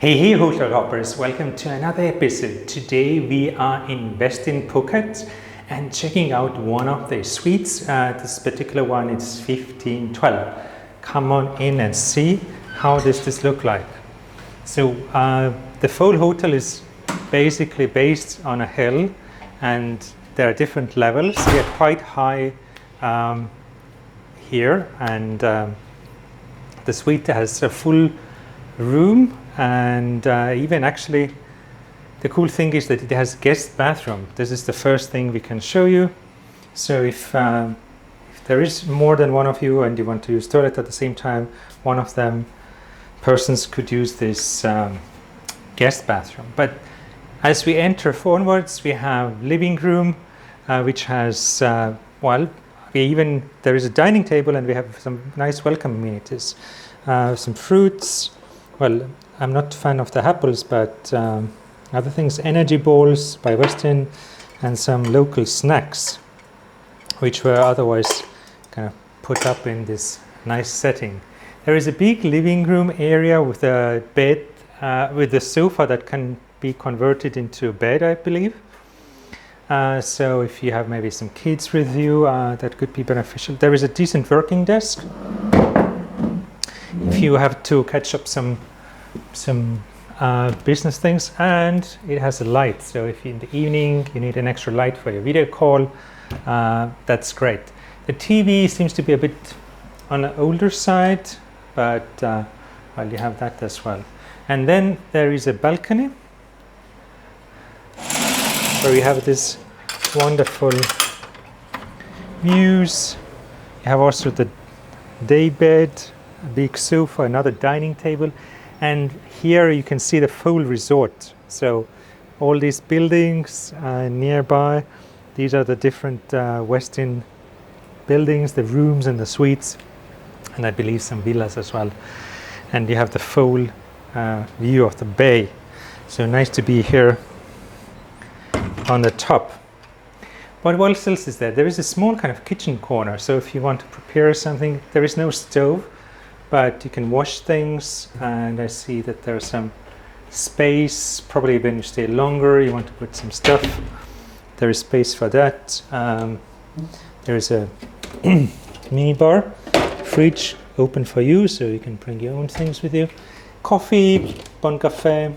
Hey hotel hoppers, welcome to another episode. Today we are in Westin Phuket and checking out one of the suites. This particular one is 1512. Come on in and see how does this look like. So the full hotel is basically based on a hill and there are different levels. We are quite high here, and the suite has a full room, and even actually the cool thing is that it has guest bathroom. This is the first thing we can show you. So if there is more than one of you and you want to use toilet at the same time, one of them persons could use this guest bathroom. But as we enter forwards, we have living room, which has there is a dining table, and we have some nice welcome amenities, some fruits. Well, I'm not a fan of the apples, but other things, energy balls by Westin, and some local snacks, which were otherwise kind of put up in this nice setting. There is a big living room area with a bed, with a sofa that can be converted into a bed, I believe. So if you have maybe some kids with you, that could be beneficial. There is a decent working desk. If you have to catch up some business things, and it has a light, so if in the evening you need an extra light for your video call, that's great. The TV seems to be a bit on the older side, but well, you have that as well. And then there is a balcony where you have this wonderful views. You have also the day bed, a big sofa, another dining table, and here you can see the full resort. So all these buildings nearby, these are the different Westin buildings, the rooms and the suites, and I believe some villas as well. And you have the full view of the bay. So nice to be here on the top. But what else is there? There is a small kind of kitchen corner. So if you want to prepare something, there is no stove, but you can wash things, and I see that there's some space. Probably when you stay longer, you want to put some stuff. There is space for that. There is a mini bar, fridge open for you, so you can bring your own things with you. Coffee, bon cafe,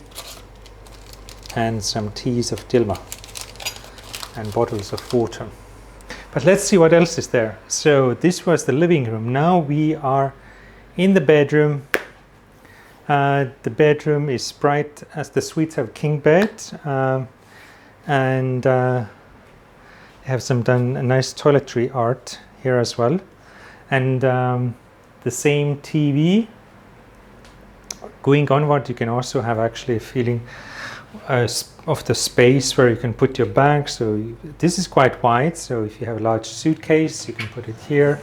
and some teas of Dilma, and bottles of water. But let's see what else is there. So this was the living room. Now we are in the bedroom. The bedroom is bright, as the suites have king bed, and they have some done a nice toiletry art here as well, and the same TV. Going onward, you can also have actually a feeling of the space where you can put your bag. So this is quite wide, so if you have a large suitcase, you can put it here.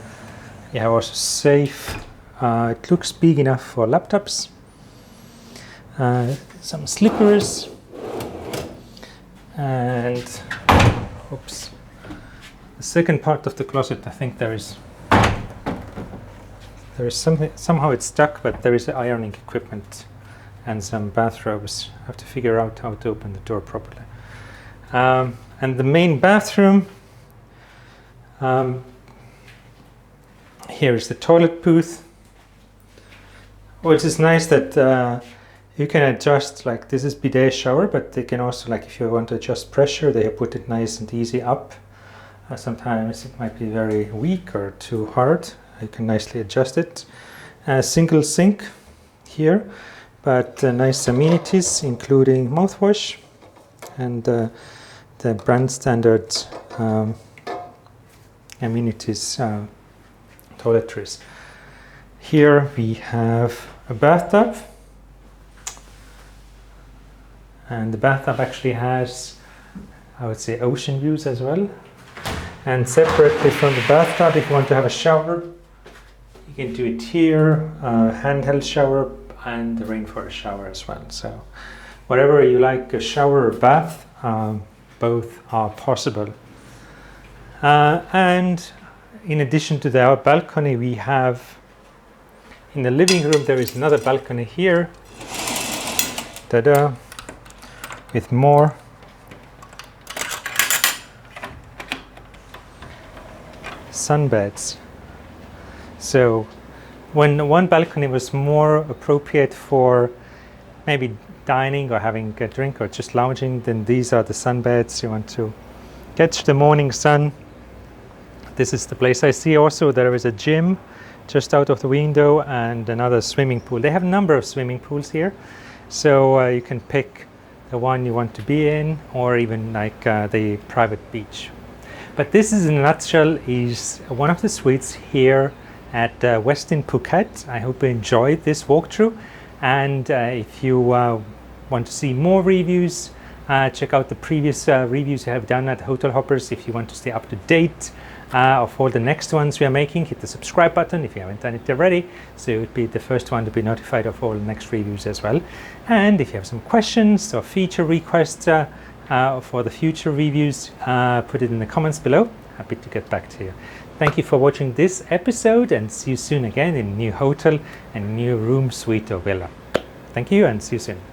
You have also safe. It looks big enough for laptops. Some slippers, and oops, the second part of the closet, I think there is something, somehow it's stuck, but there is ironing equipment and some bathrobes. I have to figure out how to open the door properly. And the main bathroom, here is the toilet booth. Which is nice that you can adjust, like this is bidet shower, but they can also, like if you want to adjust pressure, they put it nice and easy up. Sometimes it might be very weak or too hard. You can nicely adjust it. Single sink here, but nice amenities including mouthwash and the brand standard amenities, toiletries. Here we have a bathtub, and the bathtub actually has, I would say, ocean views as well. And separately from the bathtub, if you want to have a shower, you can do it here, handheld shower and the rainforest shower as well. So whatever you like, a shower or bath, both are possible. And in addition to the balcony, we have in the living room, there is another balcony here, Ta-da! With more sunbeds. So when one balcony was more appropriate for maybe dining or having a drink or just lounging, then these are the sunbeds. You want to catch the morning sun. This is the place. I see also there is a gym just out of the window and another swimming pool. They have a number of swimming pools here, so you can pick the one you want to be in, or even like the private beach. But this is in a nutshell is one of the suites here at Westin Phuket. I hope you enjoyed this walkthrough, and if you want to see more reviews, check out the previous reviews I have done at Hotel Hoppers. If you want to stay up to date of all the next ones we are making, hit the subscribe button if you haven't done it already, so you would be the first one to be notified of all the next reviews as well. And if you have some questions or feature requests for the future reviews, put it in the comments below. Happy to get back to you. Thank you for watching this episode, and see you soon again in a new hotel and new room, suite or villa. Thank you, and see you soon.